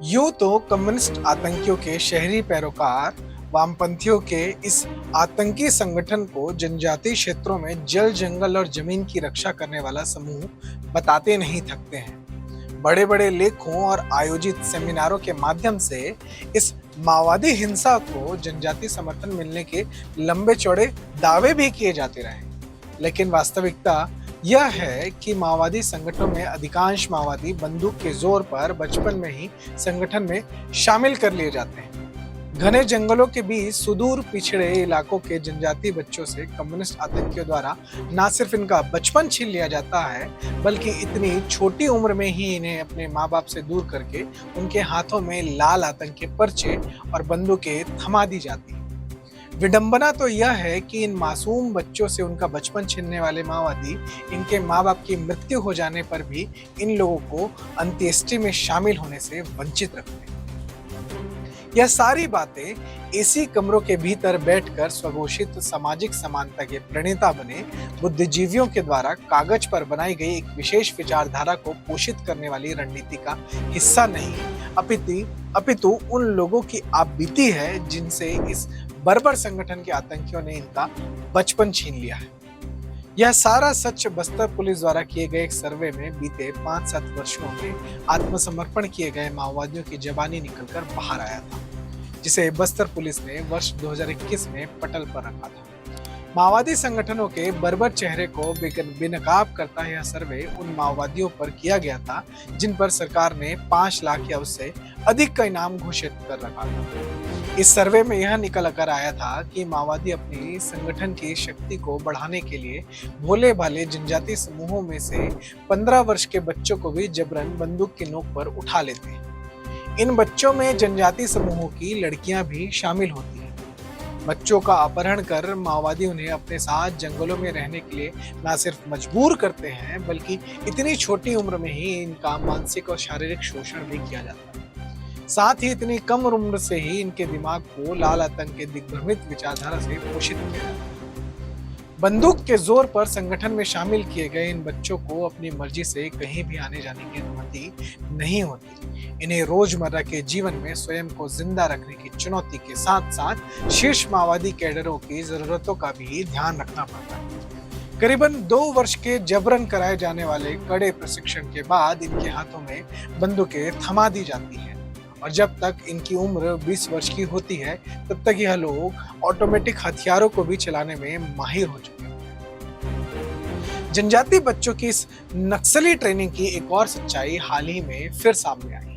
यूं तो कम्युनिस्ट आतंकियों के शहरी पैरोकार वामपंथियों के इस आतंकी संगठन को जनजातीय क्षेत्रों में जल जंगल और जमीन की रक्षा करने वाला समूह बताते नहीं थकते हैं। बड़े बड़े लेखों और आयोजित सेमिनारों के माध्यम से इस माओवादी हिंसा को जनजातीय समर्थन मिलने के लंबे चौड़े दावे भी किए जाते रहे, लेकिन वास्तविकता यह है कि माओवादी संगठनों में अधिकांश माओवादी बंदूक के जोर पर बचपन में ही संगठन में शामिल कर लिए जाते हैं। घने जंगलों के बीच सुदूर पिछड़े इलाकों के जनजातीय बच्चों से कम्युनिस्ट आतंकियों द्वारा न सिर्फ इनका बचपन छीन लिया जाता है, बल्कि इतनी छोटी उम्र में ही इन्हें अपने माँ बाप से दूर करके उनके हाथों में लाल आतंक के पर्चे और बंदूकें थमा दी जाती हैं। विडंबना तो यह है कि इन मासूम बच्चों से उनका बचपन छीनने वाले माओवादी इनके माँ बाप की मृत्यु हो जाने पर भी इन लोगों को अंत्येष्टि में शामिल होने से वंचित रखते हैं। यह सारी बातें इसी कमरों के भीतर बैठकर स्वघोषित सामाजिक समानता के प्रणेता बने बुद्धिजीवियों के द्वारा कागज पर बनाई गई एक विशेष विचारधारा को पोषित करने वाली रणनीति का हिस्सा नहीं, अपितु उन लोगों की आप बीती है जिनसे इस बर्बर संगठन के आतंकियों ने इनका बचपन छीन लिया है। यह सारा सच बस्तर पुलिस द्वारा किए गए एक सर्वे में बीते 5-7 वर्षों में आत्मसमर्पण किए गए माओवादियों की जबानी निकलकर बाहर आया था, जिसे बस्तर पुलिस ने वर्ष 2021 में पटल पर रखा था। माओवादी संगठनों के बर्बर चेहरे को बेनकाब करता यह सर्वे उन माओवादियों पर किया गया था जिन पर सरकार ने 5 लाख या उससे अधिक का इनाम घोषित कर रखा था। इस सर्वे में यह निकल कर आया था कि माओवादी अपनी संगठन की शक्ति को बढ़ाने के लिए भोले भाले जनजातीय समूहों में से 15 वर्ष के बच्चों को भी जबरन बंदूक की नोक पर उठा लेते हैं। इन बच्चों में जनजातीय समूहों की लड़कियां भी शामिल होती हैं। बच्चों का अपहरण कर माओवादी उन्हें अपने साथ जंगलों में रहने के लिए न सिर्फ मजबूर करते हैं, बल्कि इतनी छोटी उम्र में ही इनका मानसिक और शारीरिक शोषण भी किया जाता है। साथ ही इतनी कम उम्र से ही इनके दिमाग को लाल आतंक के दिग्भ्रमित विचारधारा से पोषित किया जाता है। बंदूक के जोर पर संगठन में शामिल किए गए इन बच्चों को अपनी मर्जी से कहीं भी आने जाने की अनुमति नहीं होती। इन्हें रोजमर्रा के जीवन में स्वयं को जिंदा रखने की चुनौती के साथ साथ शीर्ष माओवादी कैडरों की जरूरतों का भी ध्यान रखना पड़ता है। करीबन 2 वर्ष के जबरन कराए जाने वाले कड़े प्रशिक्षण के बाद इनके हाथों में बंदूकें थमा दी जाती हैं, और जब तक इनकी उम्र 20 वर्ष की होती है तब तक यह लोग ऑटोमेटिक हथियारों को भी चलाने में माहिर हो चुके हैं। जनजातीय बच्चों की इस नक्सली ट्रेनिंग की एक और सच्चाई हाल ही में फिर सामने आई है।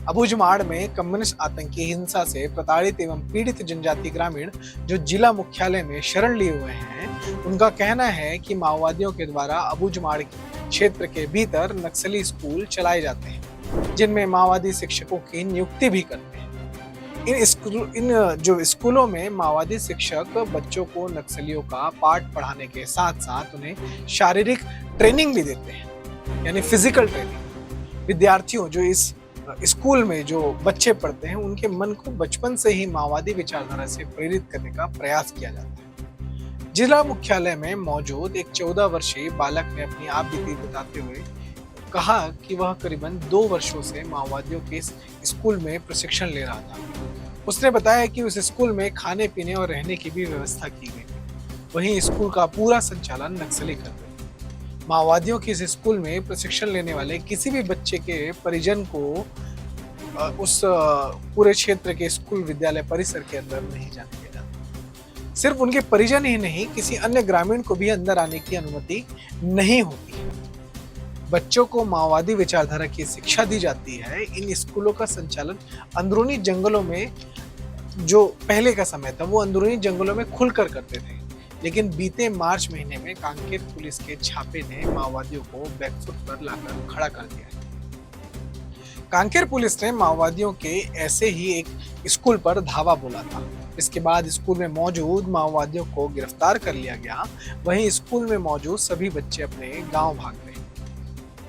अबूझमाड़ में कम्युनिस्ट आतंकी हिंसा से प्रताड़ित एवं पीड़ित जनजातीय ग्रामीण जो जिला मुख्यालय में शरण लिए हुए हैं, उनका कहना है कि माओवादियों के द्वारा अबूझमाड़ क्षेत्र के भीतर नक्सली स्कूल चलाए जाते हैं, जिनमें माओवादी शिक्षकों की नियुक्ति भी करते हैं। इन जो स्कूलों में माओवादी शिक्षक बच्चों को नक्सलियों का पाठ पढ़ाने के साथ साथ उन्हें शारीरिक ट्रेनिंग भी देते हैं, यानी फिजिकल ट्रेनिंग। विद्यार्थियों जो इस स्कूल में जो बच्चे पढ़ते हैं, उनके मन को बचपन से ही माओवादी विचारधारा से प्रेरित करने का प्रयास किया जाता है। जिला मुख्यालय में मौजूद एक 14 वर्षीय बालक ने अपनी आपबीती बताते हुए कहा कि वह करीबन 2 वर्षों से माओवादियों के इस स्कूल में प्रशिक्षण ले रहा था। उसने बताया कि उस स्कूल में खाने पीने और रहने की भी व्यवस्था की गई थी। वहीं स्कूल का पूरा संचालन नक्सली करते थे। माओवादियों के इस स्कूल में प्रशिक्षण लेने वाले किसी भी बच्चे के परिजन को उस पूरे क्षेत्र के स्कूल विद्यालय परिसर के अंदर नहीं जाने दिया जाता। सिर्फ उनके परिजन ही नहीं, किसी अन्य ग्रामीण को भी अंदर आने की अनुमति नहीं होती। बच्चों को माओवादी विचारधारा की शिक्षा दी जाती है। इन स्कूलों का संचालन अंदरूनी जंगलों में, जो पहले का समय था, वो अंदरूनी जंगलों में खुलकर करते थे, लेकिन बीते मार्च महीने में कांकेर पुलिस के छापे ने माओवादियों को बैकफुट पर लाकर खड़ा कर दिया। कांकेर पुलिस ने माओवादियों के ऐसे ही एक स्कूल पर धावा बोला था। इसके बाद स्कूल में मौजूद माओवादियों को गिरफ्तार कर लिया गया। वहीं स्कूल में मौजूद सभी बच्चे अपने गांव भाग गए।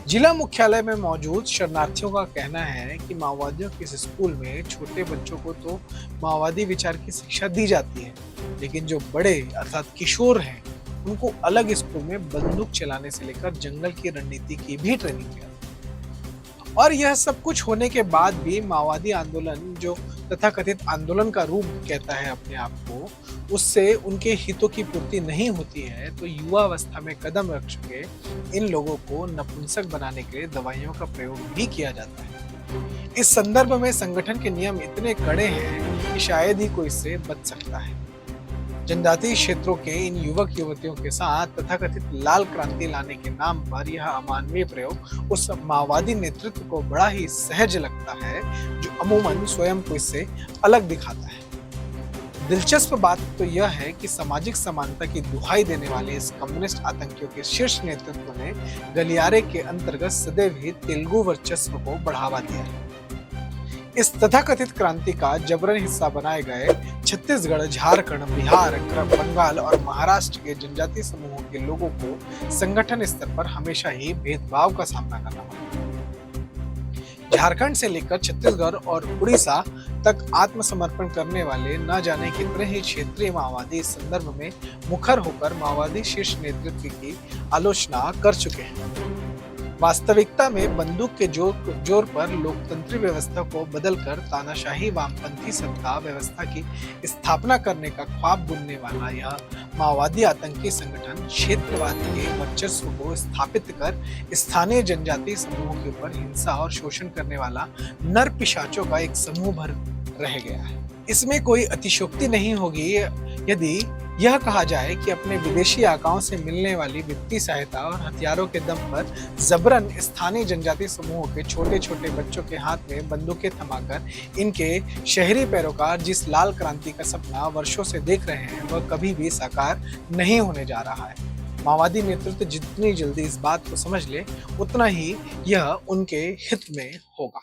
जिला मुख्यालय में मौजूद शरणार्थियों का कहना है कि माओवादियों के इस स्कूल में छोटे बच्चों को तो माओवादी विचार की शिक्षा दी जाती है, लेकिन जो बड़े अर्थात किशोर हैं, उनको अलग स्कूल में बंदूक चलाने से लेकर जंगल की रणनीति की भी ट्रेनिंग दी जाती है। और यह सब कुछ होने के बाद भी माओवादी आंदोलन, जो तथाकथित आंदोलन का रूप कहता है अपने आप को, उससे उनके हितों की पूर्ति नहीं होती है, तो युवावस्था में कदम रख चुके इन लोगों को नपुंसक बनाने के लिए दवाइयों का प्रयोग भी किया जाता है। इस संदर्भ में संगठन के नियम इतने कड़े हैं कि शायद ही कोई इससे बच सकता है। जनजातीय क्षेत्रों के इन युवक युवतियों के साथ तथाकथित लाल क्रांति लाने के नाम पर यह अमानवीय प्रयोग उस माओवादी नेतृत्व को बड़ा ही सहज लगता है, जो अमूमन स्वयं को इससे अलग दिखाता है। दिलचस्प बात तो यह है कि सामाजिक समानता की दुहाई देने वाले इस कम्युनिस्ट आतंकियों के शीर्ष नेतृत्व ने गलियारे के अंतर्गत सदैव ही तेलुगु वर्चस्व को बढ़ावा दिया है। इस तथाकथित क्रांति का जबरन हिस्सा बनाए गए छत्तीसगढ़, झारखंड, बिहार, बंगाल और महाराष्ट्र के जनजातीय समूहों के लोगों को संगठन स्तर पर हमेशा ही भेदभाव का सामना करना पड़ा। झारखंड से लेकर छत्तीसगढ़ और उड़ीसा तक आत्मसमर्पण करने वाले न जाने कितने ही क्षेत्रीय माओवादी इस संदर्भ में मुखर होकर माओवादी शीर्ष नेतृत्व की आलोचना कर चुके हैं। वास्तविकता में बंदूक के जोर पर लोकतंत्री व्यवस्था को बदलकर तानाशाही वामपंथी सत्ता व्यवस्था की स्थापना करने का ख्वाब बुनने वाला यह माओवादी आतंकी संगठन क्षेत्रवाद के वर्चस्व को स्थापित कर स्थानीय जनजातीय समूहों के ऊपर हिंसा और शोषण करने वाला नर पिशाचों का एक समूह भर रह गया है। इसमें कोई अतिशयोक्ति नहीं होगी यदि यह कहा जाए कि अपने विदेशी आकाओं से मिलने वाली वित्तीय सहायता और हथियारों के दम पर जबरन स्थानीय जनजातीय समूहों के छोटे छोटे बच्चों के हाथ में बंदूकें थमाकर इनके शहरी पैरोकार जिस लाल क्रांति का सपना वर्षों से देख रहे हैं, वह कभी भी साकार नहीं होने जा रहा है। माओवादी नेतृत्व जितनी जल्दी इस बात को समझ ले, उतना ही यह उनके हित में होगा।